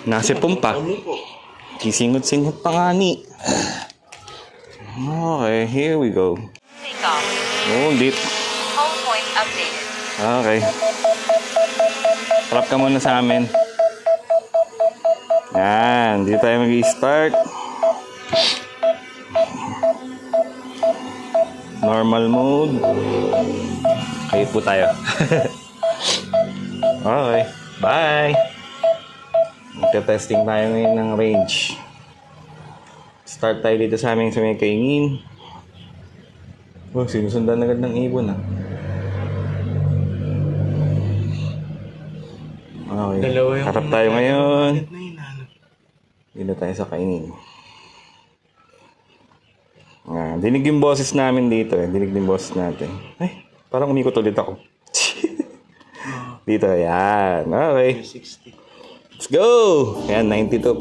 Nasipon pa. Kisingot-singot pa nga ni. Okay, here we go. Take off. Hold it. Home point updated. Okay. Harap ka muna sa amin. Yan, dito tayo mag-i-start. Normal mode. Okay po tayo. Okay, bye. Magka-testing tayo ngayon ng range. Start tayo dito sa aming sa may kaingin. Oh, sinusundan agad ng ibon ah. Okay, harap tayo ngayon. Dito tayo sa kaingin. Dinig yung boses namin dito eh. Dinig yung boses natin. Ay, parang umikot ulit ako. Dito, yan. Okay. Let's go! Yan, 92%.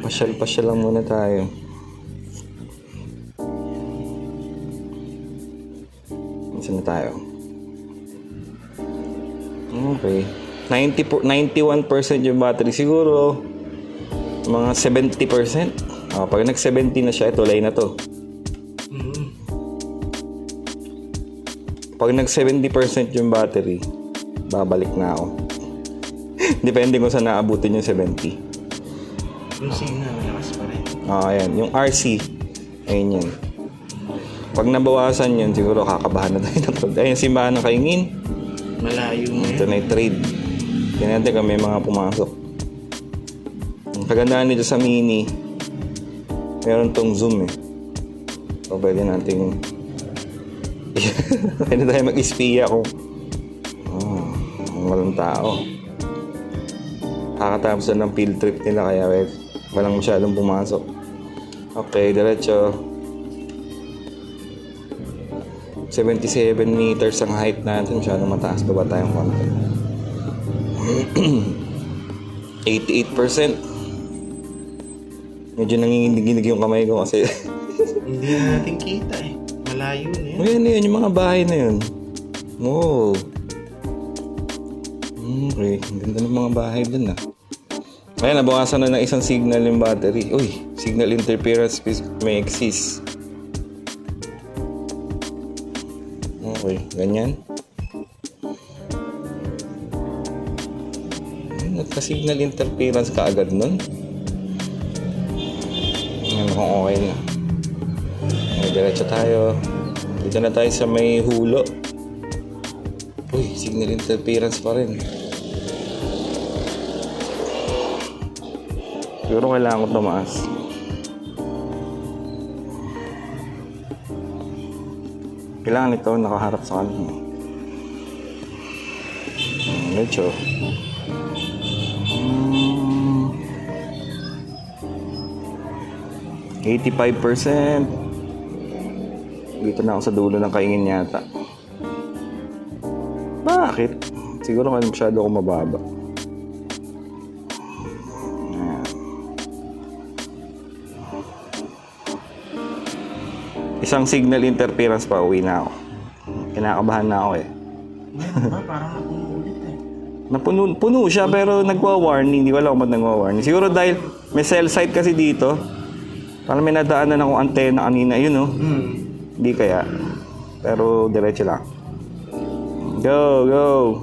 Pasyal-pasyal lang muna tayo. Saan na tayo? Okay. 91% yung battery. Siguro, mga 70%. Pag nag-70 na siya, ito, lay na to. Pag nag-70% yung battery, babalik na ako. Depende kung saan naabutin yung 70. Yung signal, malakas pa rin. Ayan. Yung RC, ayun yan. Pag nabawasan yun, siguro kakabahan na tayo. Ayun, simbahan ng kaingin. Malayo na Ito na yung trade. Tingnan natin kung may mga pumasok. Ang kagandaan nito sa mini, meron tong zoom eh. So, pwede nating pwede tayo mag-espiya kung walang tao. Kakatapos na ng field trip nila kaya walang masyadong pumasok. Okay, diretso. 77 meters ang height natin. Masyadong mataas pa ba tayong konti? 88%. Medyo nanginginig yung kamay ko kasi hindi na natin kita eh. Malayo na yan. Ayan, yung mga bahay na yun. Wow. Okay, ang ganda ng mga bahay dun ah. Ayan, nabawasan na ng isang signal yung battery. Uy, signal interference may exist. Okay, ganyan. Nagka-signal interference ka agad nun. Ngayon kung okay na. Okay, diretso tayo. Dito na tayo sa may hulo. Uy, signal interference pa rin. Siguro kailangan ko tumaas. Kailangan ito nakaharap sa kanan. Medyo. Hmm. 85%. Dito na ako sa dulo ng kaingin yata. Bakit? Siguro kasi masyado ako mababa. Ayan. Isang signal interference pa, uwi na ako. Kinakabahan na ako eh. Meron ba? Parang napuno ulit eh. Puno siya pero nagwa-warning. Hindi ko alam kung ba't nagwa-warning. Siguro dahil may cell site kasi dito. Parang may nadaanan akong antena kanina. Yun oh. Hindi kaya. Pero diretso lang. Go, go.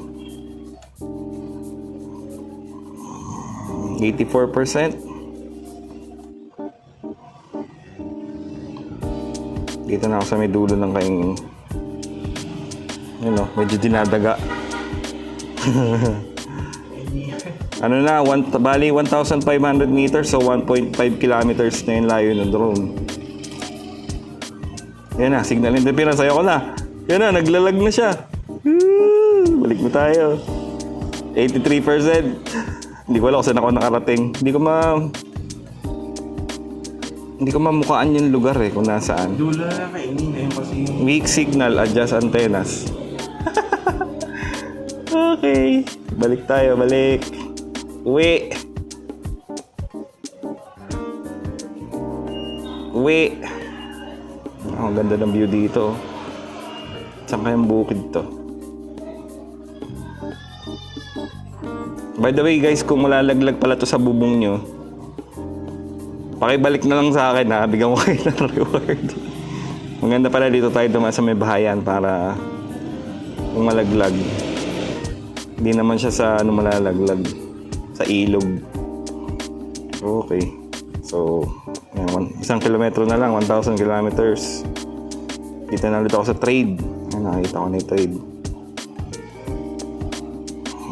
84%. Dito na ako sa may dulo ng kaingin. Yun o, medyo dinadaga. Ano na, bali 1,500 meters, so 1.5 kilometers na yung layo ng drone. Yan na, signal interference. Ayoko na. Yan na, naglalag na siya. Balik mo tayo. 83%. Hindi ko alam kung saan ako nakarating. Hindi ko mamukhaan yung lugar eh, kung nasaan. Dulo na kainin ngayon kasi yung... Weak signal, adjust antennas. Okay. Balik tayo, balik. Uwi. Ang ganda ng view dito. Saan kayang bukid to? By the way guys, kung malalaglag pala to sa bubong nyo, pakibalik na lang sa akin ha, bigyan ko kayo ng reward. Maganda pala dito tayo dumaan sa may bahayan para kung malaglag, hindi naman siya sa ano malalaglag, sa ilog. Okay. So, yan, 1 kilometro na lang, 1,000 kilometers. Dito na ulit ako sa trade. Ay, nakita ko na yung trade.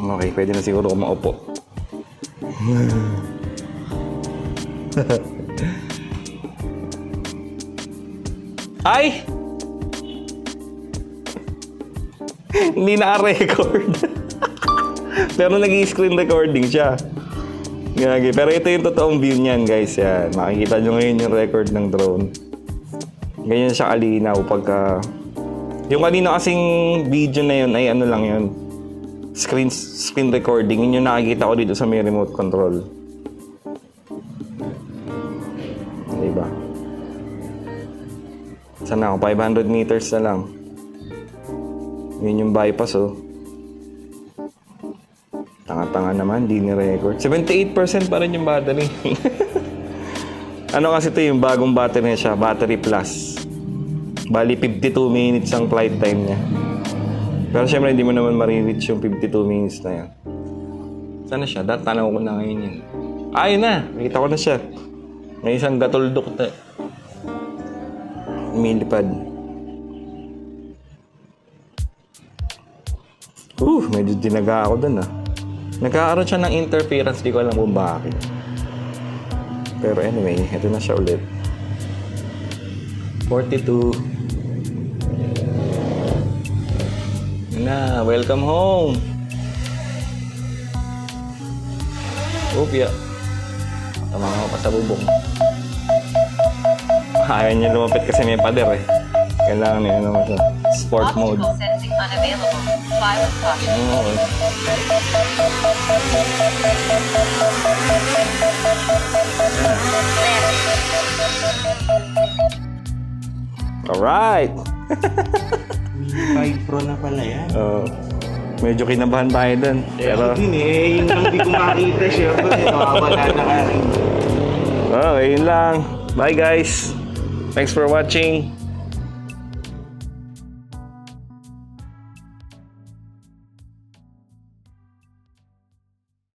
Okay, pwede na siguro ako maupo. Ay! Hindi naka-record. Pero nag-i-screen recording siya. Gagi. Pero ito yung totoong view niyan, guys. Yan. Makikita nyo ngayon yung record ng drone. Ganyan siya kalinaw pagka... Yung kanina kasing video na yun ay ano lang yun. Screen recording. Yun yung nakikita ko dito sa may remote control. Diba? Sana ako? 500 meters na lang. Yun yung bypass, oh. Tanga-tanga naman, di ni-record. 78% pa rin yung battery. Ano kasi ito yung bagong battery niya siya, Battery Plus. Bali, 52 minutes ang flight time niya. Pero syempre, hindi mo naman marireach yung 52 minutes na yan. Sana siya? Tanaw ko na ngayon yan. Ayun na! Nakita ko na siya. May isang gatuldok na umilipad. Medyo dinaga ako dun ah. Nagkakaroon siya ng interference, di ko alam kung bakit. Pero anyway, ito na siya ulit. 42. Na, welcome home. Upya. Tama nga pa sa bubong. Ayaw niya lumapit kasi may pader eh. Kailangan niya naman sa sport mode. Optical sensing unavailable. Pilot caution. Alright! 5 Pro na pala yan. Medyo kinabahan tayo dun. Pero din yung hindi ko makita siya. Nawawala na ka rin. Yun lang. Bye guys! Thanks for watching.